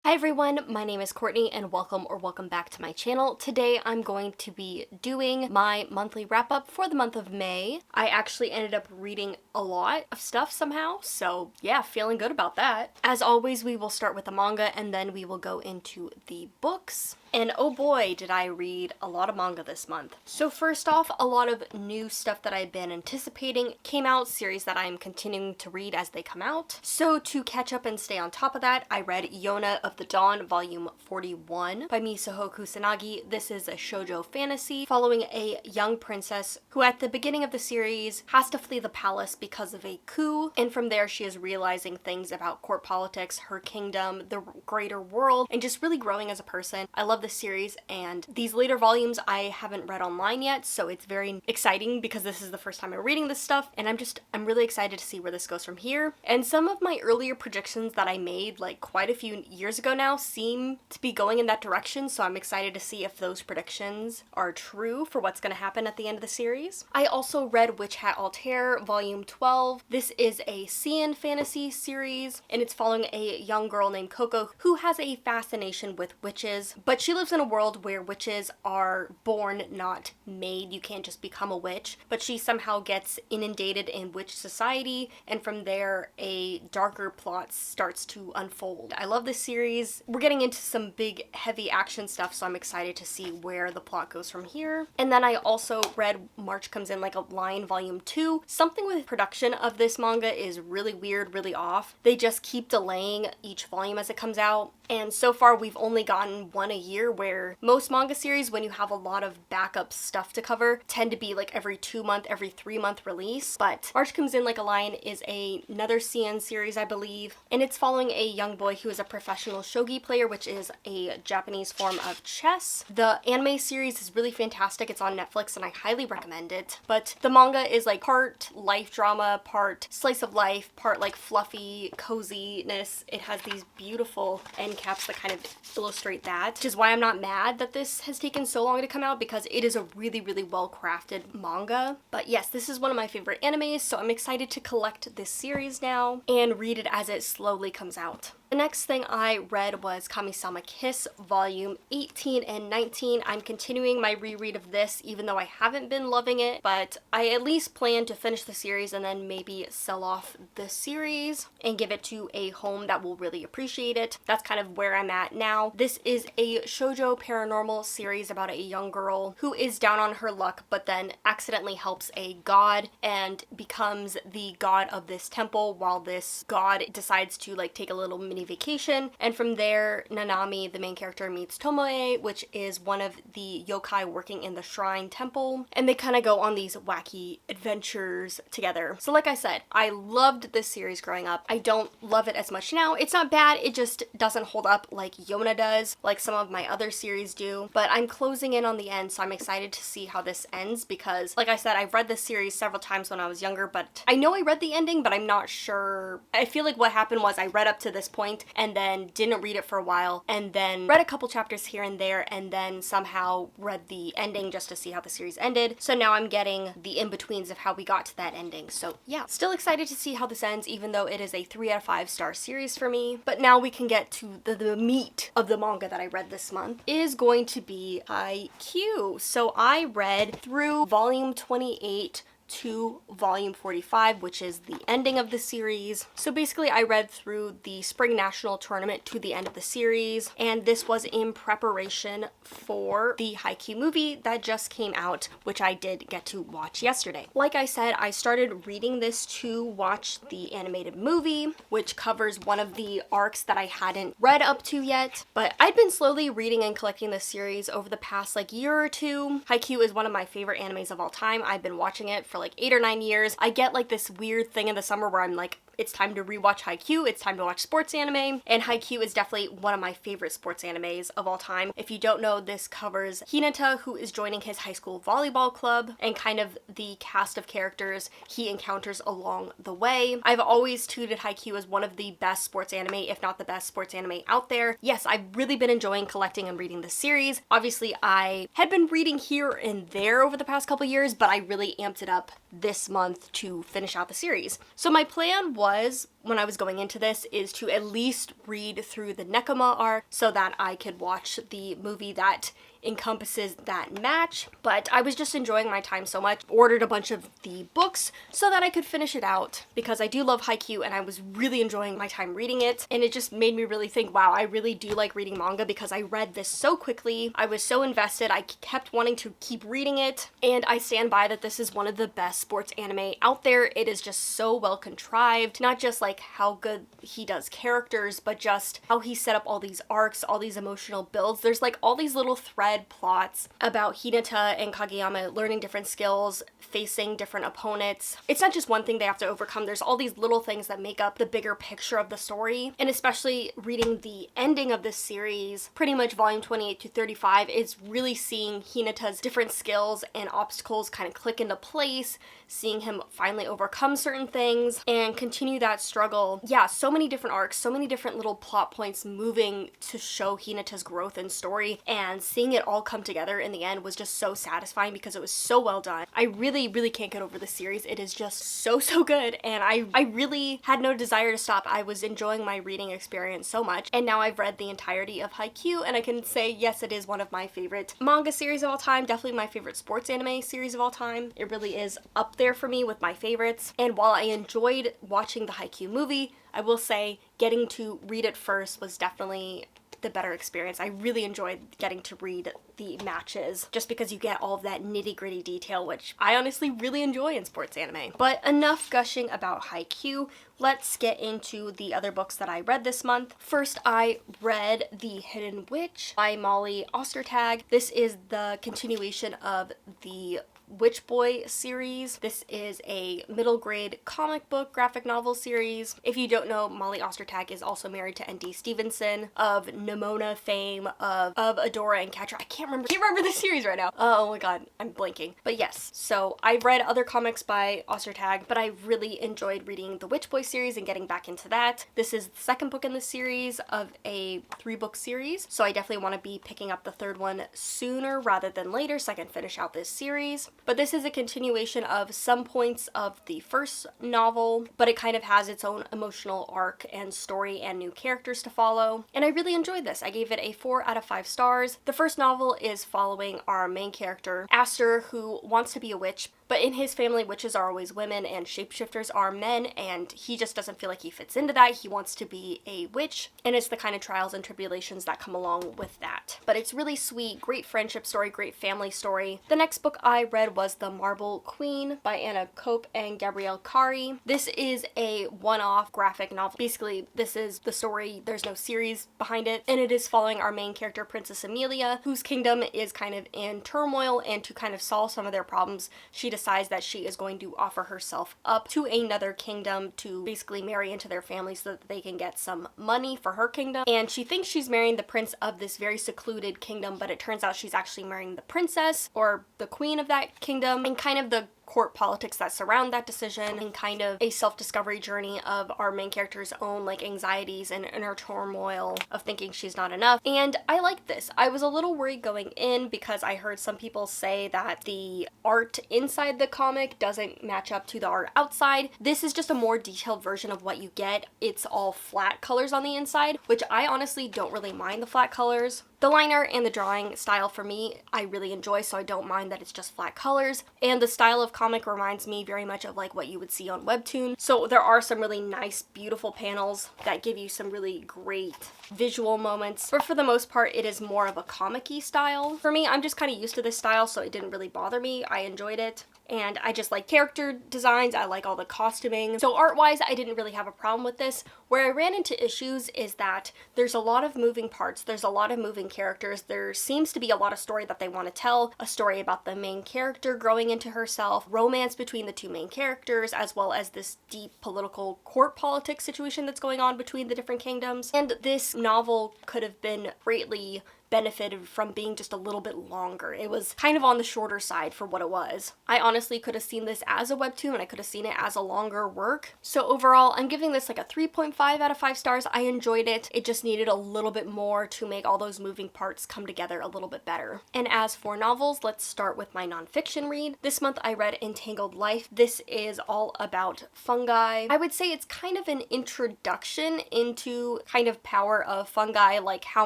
Hi everyone, my name is Courtney and welcome back to my channel. Today I'm going to be doing my monthly wrap up for the month of May. I actually ended up reading a lot of stuff somehow, so yeah, feeling good about that. As always, we will start with the manga and then we will go into the books. And oh boy, did I read a lot of manga this month. So first off, a lot of new stuff that I've been anticipating came out, series that I'm continuing to read as they come out. So to catch up and stay on top of that, I read Yona of the Dawn, volume 41 by Misaho Kusanagi. This is a shoujo fantasy following a young princess who at the beginning of the series has to flee the palace because of a coup, and from there she is realizing things about court politics, her kingdom, the greater world, and just really growing as a person. I love this series, and these later volumes I haven't read online yet, so it's very exciting because this is the first time I'm reading this stuff, and I'm really excited to see where this goes from here. And some of my earlier predictions that I made like quite a few years ago now seem to be going in that direction, so I'm excited to see if those predictions are true for what's going to happen at the end of the series. I also read Witch Hat Altair volume 12. This is a Seian fantasy series, and it's following a young girl named Coco who has a fascination with witches, but she lives in a world where witches are born, not made. You can't just become a witch, but she somehow gets inundated in witch society, and from there a darker plot starts to unfold. I love this series. We're getting into some big heavy action stuff, so I'm excited to see where the plot goes from here. And then I also read March Comes in Like a Lion volume 2. Something with production of this manga is really weird, really off. They just keep delaying each volume as it comes out, and so far we've only gotten one a year, where most manga series, when you have a lot of backup stuff to cover, tend to be like every 2-month, every 3-month release. But March Comes in Like a Lion is another Seian series, I believe, and it's following a young boy who is a professional shogi player, which is a Japanese form of chess. The anime series is really fantastic. It's on Netflix and I highly recommend it. But the manga is like part life drama, part slice of life, part like fluffy coziness. It has these beautiful end caps that kind of illustrate that, which is why I'm not mad that this has taken so long to come out, because it is a really well crafted manga. But yes, this is one of my favorite animes, so I'm excited to collect this series now and read it as it slowly comes out. The next thing I read was Kami-sama Kiss volume 18 and 19. I'm continuing my reread of this, even though I haven't been loving it, but I at least plan to finish the series and then maybe sell off the series and give it to a home that will really appreciate it. That's kind of where I'm at now. This is a shoujo paranormal series about a young girl who is down on her luck, but then accidentally helps a god and becomes the god of this temple, while this god decides to like take a little mini vacation. And from there, Nanami, the main character, meets Tomoe, which is one of the yokai working in the shrine temple, and they kind of go on these wacky adventures together. So like I said, I loved this series growing up. I don't love it as much now. It's not bad, it just doesn't hold up like Yona does, like some of my other series do, but I'm closing in on the end, so I'm excited to see how this ends, because like I said, I've read this series several times when I was younger, but I know I read the ending, but I'm not sure. I feel like what happened was I read up to this point and then didn't read it for a while, and then read a couple chapters here and there, and then somehow read the ending just to see how the series ended. So now I'm getting the in-betweens of how we got to that ending. So yeah, still excited to see how this ends, even though it is a 3 out of 5 star series for me. But now we can get to the meat of the manga that I read this month, is going to be Haikyuu. So I read through volume 28 to volume 45, which is the ending of the series. So basically I read through the Spring National Tournament to the end of the series, and this was in preparation for the Haikyuu movie that just came out, which I did get to watch yesterday. Like I said, I started reading this to watch the animated movie, which covers one of the arcs that I hadn't read up to yet, but I'd been slowly reading and collecting this series over the past like year or two. Haikyuu is one of my favorite animes of all time. I've been watching it for like 8 or 9 years. I get like this weird thing in the summer where I'm like, it's time to rewatch Haikyuu, it's time to watch sports anime, and Haikyuu is definitely one of my favorite sports animes of all time. If you don't know, this covers Hinata, who is joining his high school volleyball club, and kind of the cast of characters he encounters along the way. I've always touted Haikyuu as one of the best sports anime, if not the best sports anime out there. Yes, I've really been enjoying collecting and reading this series. Obviously, I had been reading here and there over the past couple years, but I really amped it up this month to finish out the series. So my plan was was when I was going into this is to at least read through the Nekoma arc so that I could watch the movie that encompasses that match, but I was just enjoying my time so much. Ordered a bunch of the books so that I could finish it out because I do love Haikyuu and I was really enjoying my time reading it, and it just made me really think, wow, I really do like reading manga because I read this so quickly. I was so invested. I kept wanting to keep reading it, and I stand by that this is one of the best sports anime out there. It is just so well contrived, not just like how good he does characters, but just how he set up all these arcs, all these emotional builds. There's like all these little thread plots about Hinata and Kageyama learning different skills, facing different opponents. It's not just one thing they have to overcome. There's all these little things that make up the bigger picture of the story. And especially reading the ending of this series, pretty much volume 28 to 35, is really seeing Hinata's different skills and obstacles kind of click into place, seeing him finally overcome certain things and continue that struggle. Yeah, so many different arcs, so many different little plot points moving to show Hinata's growth and story, and seeing it all come together in the end was just so satisfying because it was so well done. I really can't get over this series. It is just so good, and I really had no desire to stop. I was enjoying my reading experience so much, and now I've read the entirety of Haikyuu, and I can say yes, it is one of my favorite manga series of all time, definitely my favorite sports anime series of all time. It really is up there for me with my favorites, and while I enjoyed watching the Haikyuu movie, I will say getting to read it first was definitely the better experience. I really enjoyed getting to read the matches just because you get all of that nitty-gritty detail, which I honestly really enjoy in sports anime. But enough gushing about Haikyuu. Let's get into the other books that I read this month. First, I read The Hidden Witch by Molly Ostertag. This is the continuation of the Witch Boy series. This is a middle grade comic book graphic novel series. If you don't know, Molly Ostertag is also married to N.D. Stevenson of Nimona fame, of Adora and Catra. I can't remember the series right now. Oh my god, I'm blanking. But yes, so I've read other comics by Ostertag, but I really enjoyed reading the Witch Boy series and getting back into that. This is the second book in the series of a 3-book series, so I definitely want to be picking up the third one sooner rather than later so I can finish out this series. But this is a continuation of some points of the first novel, but it kind of has its own emotional arc and story and new characters to follow. And I really enjoyed this. I gave it a 4 out of 5 stars. The first novel is following our main character, Aster, who wants to be a witch, but in his family, witches are always women and shapeshifters are men, and he just doesn't feel like he fits into that. He wants to be a witch, and it's the kind of trials and tribulations that come along with that. But it's really sweet, great friendship story, great family story. The next book I read was The Marble Queen by Anna Cope and Gabrielle Kari. This is a one-off graphic novel. Basically, this is the story. There's no series behind it, and it is following our main character, Princess Amelia, whose kingdom is kind of in turmoil, and to kind of solve some of their problems, she decides that she is going to offer herself up to another kingdom to basically marry into their family so that they can get some money for her kingdom. And she thinks she's marrying the prince of this very secluded kingdom, but it turns out she's actually marrying the princess or the queen of that kingdom, and kind of the court politics that surround that decision, and kind of a self-discovery journey of our main character's own like anxieties and inner turmoil of thinking she's not enough. And I liked this. I was a little worried going in because I heard some people say that the art inside the comic doesn't match up to the art outside. This is just a more detailed version of what you get. It's all flat colors on the inside, which I honestly don't really mind the flat colors. The liner and the drawing style for me, I really enjoy, so I don't mind that it's just flat colors. And the style of comic reminds me very much of like what you would see on Webtoon. So there are some really nice, beautiful panels that give you some really great visual moments. But for the most part, it is more of a comic-y style. For me, I'm just kind of used to this style, so it didn't really bother me. I enjoyed it. And I just like character designs, I like all the costuming. So art-wise, I didn't really have a problem with this. Where I ran into issues is that there's a lot of moving parts, there's a lot of moving characters, there seems to be a lot of story that they want to tell, a story about the main character growing into herself, romance between the two main characters, as well as this deep political court politics situation that's going on between the different kingdoms. And this novel could have been greatly benefited from being just a little bit longer. It was kind of on the shorter side for what it was. I honestly could have seen this as a webtoon, and I could have seen it as a longer work. So overall, I'm giving this like a 3.5 out of 5 stars. I enjoyed it. It just needed a little bit more to make all those moving parts come together a little bit better. And as for novels, let's start with my nonfiction read. This month I read Entangled Life. This is all about fungi. I would say it's kind of an introduction into kind of power of fungi, like how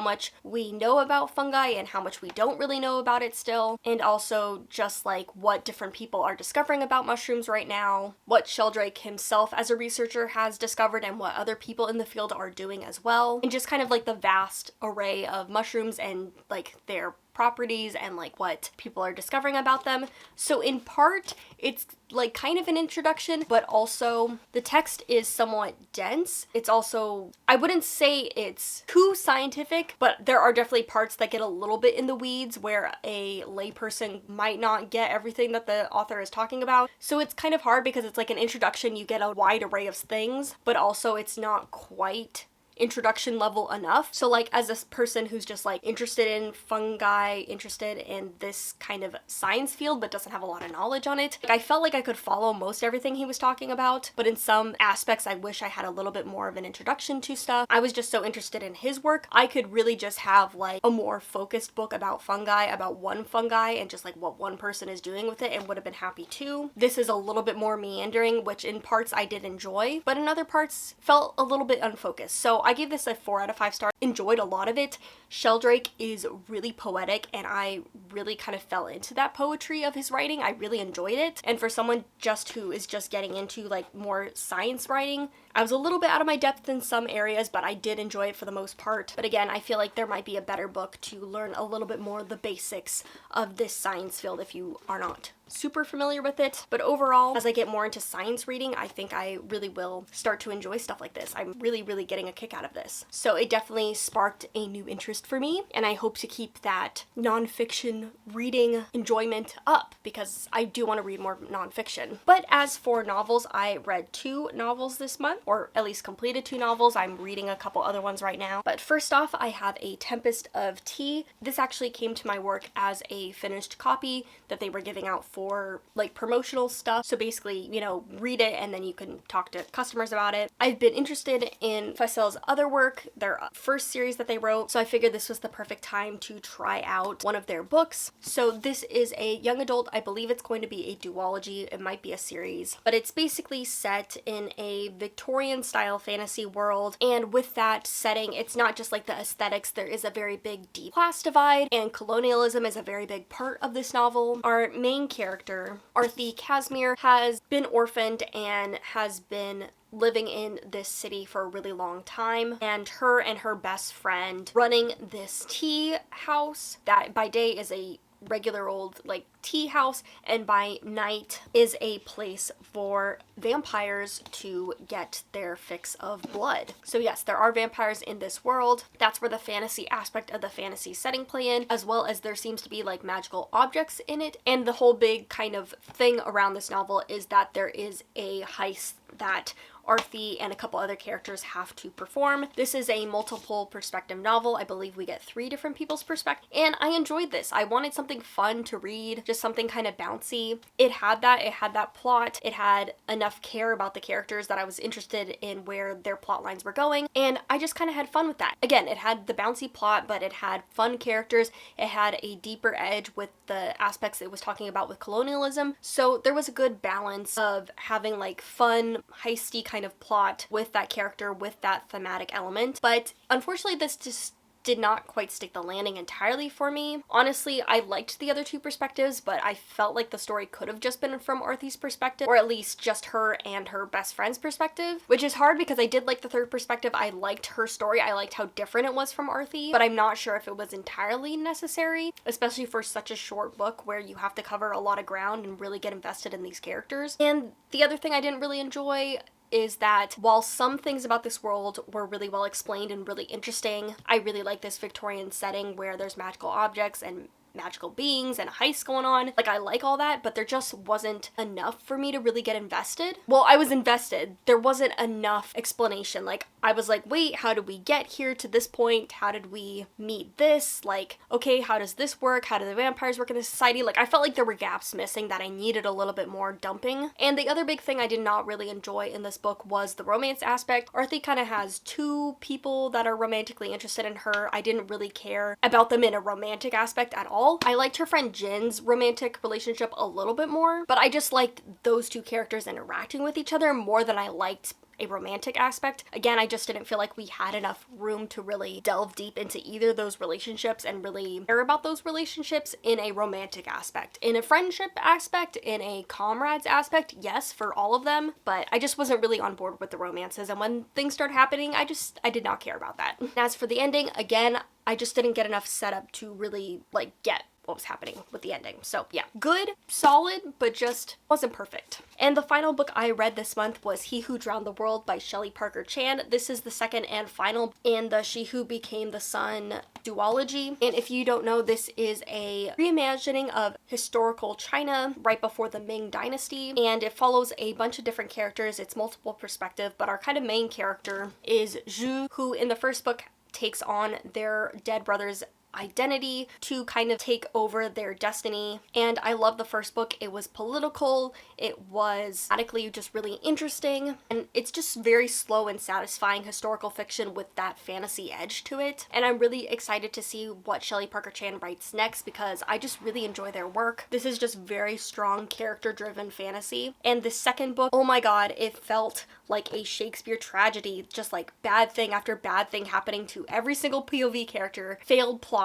much we know about fungi and how much we don't really know about it still, and also just like what different people are discovering about mushrooms right now, what Sheldrake himself as a researcher has discovered and what other people in the field are doing as well, and just kind of like the vast array of mushrooms and like their properties and like what people are discovering about them. So in part, it's like kind of an introduction, but also the text is somewhat dense. It's also, I wouldn't say it's too scientific, but there are definitely parts that get a little bit in the weeds where a layperson might not get everything that the author is talking about. So it's kind of hard because it's like an introduction, you get a wide array of things, but also it's not quite introduction level enough. So like as this person who's just like interested in fungi, interested in this kind of science field but doesn't have a lot of knowledge on it, like I felt like I could follow most everything he was talking about, but in some aspects I wish I had a little bit more of an introduction to stuff. I was just so interested in his work. I could really just have like a more focused book about fungi, about one fungi and just like what one person is doing with it, and would have been happy too. This is a little bit more meandering, which in parts I did enjoy, but in other parts felt a little bit unfocused. So I gave this a 4 out of 5 stars. Enjoyed a lot of it. Sheldrake is really poetic, and I really kind of fell into that poetry of his writing. I really enjoyed it. And for someone just who is just getting into like more science writing, I was a little bit out of my depth in some areas, but I did enjoy it for the most part. But again, I feel like there might be a better book to learn a little bit more of the basics of this science field if you are not super familiar with it. But overall, as I get more into science reading, I think I really will start to enjoy stuff like this. I'm really getting a kick out of this. So it definitely sparked a new interest for me, and I hope to keep that nonfiction reading enjoyment up because I do want to read more nonfiction. But as for novels, I read 2 novels this month, or at least completed 2 novels. I'm reading a couple other ones right now. But first off, I have A Tempest of Tea. This actually came to my work as a finished copy that they were giving out for like promotional stuff. So basically, you know, read it and then you can talk to customers about it. I've been interested in Faisal's other work, their first series that they wrote, so I figured this was the perfect time to try out one of their books. So this is a young adult, I believe it's going to be a duology, it might be a series, but it's basically set in a Victorian style fantasy world, and with that setting, it's not just like the aesthetics, there is a very big deep class divide, and colonialism is a very big part of this novel. Our main character, Arthi Casimir, has been orphaned and has been living in this city for a really long time, and her best friend running this tea house that by day is a regular old like tea house, and by night is a place for vampires to get their fix of blood. So yes, there are vampires in this world. That's where the fantasy aspect of the fantasy setting play in, as well as there seems to be like magical objects in it. And the whole big kind of thing around this novel is that there is a heist that Arthi and a couple other characters have to perform. This is a multiple perspective novel. I believe we get 3 different people's perspective, and I enjoyed this. I wanted something fun to read, just something kind of bouncy. It had that plot, it had enough care about the characters that I was interested in where their plot lines were going, and I just kind of had fun with that. Again, it had the bouncy plot, but it had fun characters, it had a deeper edge with the aspects it was talking about with colonialism, so there was a good balance of having like fun, heisty kind of plot with that character, with that thematic element. But unfortunately, this just did not quite stick the landing entirely for me. Honestly, I liked the other 2 perspectives, but I felt like the story could have just been from Arthi's perspective, or at least just her and her best friend's perspective, which is hard because I did like the 3rd perspective. I liked her story. I liked how different it was from Arthi, but I'm not sure if it was entirely necessary, especially for such a short book where you have to cover a lot of ground and really get invested in these characters. And the other thing I didn't really enjoy is that while some things about this world were really well explained and really interesting, I really like this Victorian setting where there's magical objects and magical beings and a heist going on. Like, I like all that, but there just wasn't enough for me to really get invested. Well, I was invested. There wasn't enough explanation. Like, I was like, wait, how did we get here to this point? How did we meet this? Like, okay, how does this work? How do the vampires work in the society? Like, I felt like there were gaps missing that I needed a little bit more dumping. And the other big thing I did not really enjoy in this book was the romance aspect. Arthi kind of has two people that are romantically interested in her. I didn't really care about them in a romantic aspect at all. I liked her friend Jin's romantic relationship a little bit more, but I just liked those two characters interacting with each other more than I liked a romantic aspect. Again, I just didn't feel like we had enough room to really delve deep into either of those relationships and really care about those relationships in a romantic aspect. In a friendship aspect, in a comrades aspect, yes, for all of them, but I just wasn't really on board with the romances, and when things started happening, I did not care about that. As for the ending, again, I just didn't get enough setup to really like get what was happening with the ending. So yeah, good, solid, but just wasn't perfect. And the final book I read this month was He Who Drowned the World by Shelley Parker Chan. This is the second and final in the She Who Became the Sun duology. And if you don't know, this is a reimagining of historical China right before the Ming Dynasty, and it follows a bunch of different characters. It's multiple perspective, but our kind of main character is Zhu, who in the first book takes on their dead brother's identity to kind of take over their destiny. And I love the first book. It was political, it was thematically just really interesting, and it's just very slow and satisfying historical fiction with that fantasy edge to it. And I'm really excited to see what Shelley Parker Chan writes next because I just really enjoy their work. This is just very strong character driven fantasy. And the second book, oh my god, it felt like a Shakespeare tragedy, just like bad thing after bad thing happening to every single POV character, failed plots,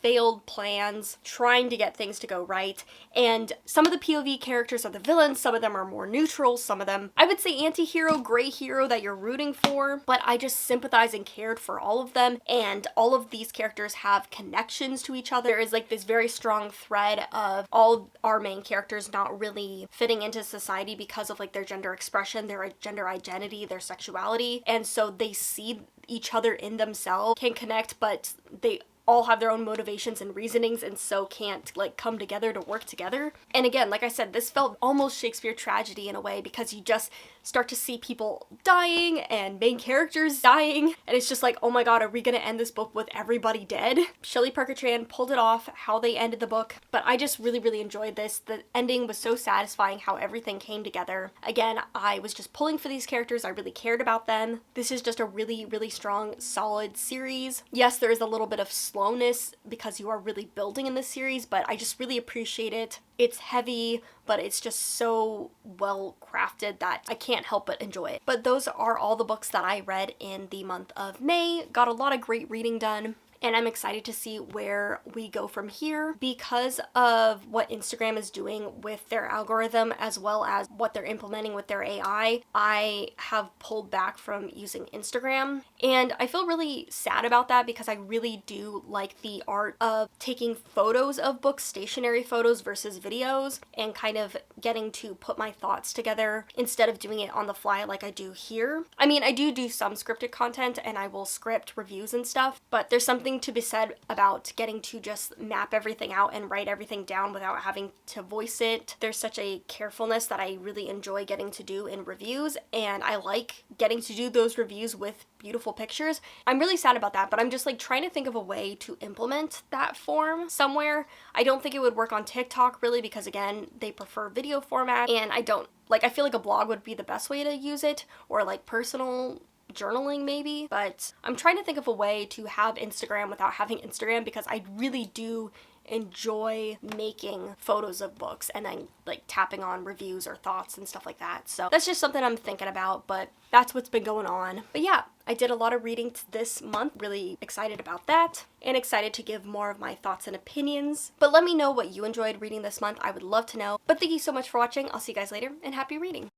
failed plans, trying to get things to go right. And some of the POV characters are the villains, some of them are more neutral, some of them, I would say anti-hero, gray hero that you're rooting for, but I just sympathize and cared for all of them, and all of these characters have connections to each other. There is like this very strong thread of all our main characters not really fitting into society because of like their gender expression, their gender identity, their sexuality, and so they see each other in themselves, can connect, but they all have their own motivations and reasonings and so can't like come together to work together. And again, like I said, this felt almost Shakespeare tragedy in a way because you just start to see people dying and main characters dying, and it's just like, oh my god, are we gonna end this book with everybody dead? Shelley Parker Chan pulled it off how they ended the book, but I just really enjoyed this. The ending was so satisfying, how everything came together. Again, I was just pulling for these characters, I really cared about them. This is just a really strong, solid series. Yes, there is a little bit of slowness because you are really building in this series, but I just really appreciate it. It's heavy, but it's just so well crafted that I can't help but enjoy it. But those are all the books that I read in the month of May. Got a lot of great reading done, and I'm excited to see where we go from here because of what Instagram is doing with their algorithm as well as what they're implementing with their AI. I have pulled back from using Instagram, and I feel really sad about that because I really do like the art of taking photos of books, stationary photos versus videos, and kind of getting to put my thoughts together instead of doing it on the fly like I do here. I mean, I do some scripted content and I will script reviews and stuff, but there's something to be said about getting to just map everything out and write everything down without having to voice it. There's such a carefulness that I really enjoy getting to do in reviews, and I like getting to do those reviews with beautiful pictures. I'm really sad about that, but I'm just like trying to think of a way to implement that form somewhere. I don't think it would work on TikTok really because again, they prefer video format, and I feel like a blog would be the best way to use it, or like personal journaling maybe, but I'm trying to think of a way to have Instagram without having Instagram because I really do enjoy making photos of books and then like tapping on reviews or thoughts and stuff like that. So that's just something I'm thinking about, but that's what's been going on. But yeah, I did a lot of reading this month, really excited about that, and excited to give more of my thoughts and opinions. But let me know what you enjoyed reading this month, I would love to know. But thank you so much for watching, I'll see you guys later, and happy reading!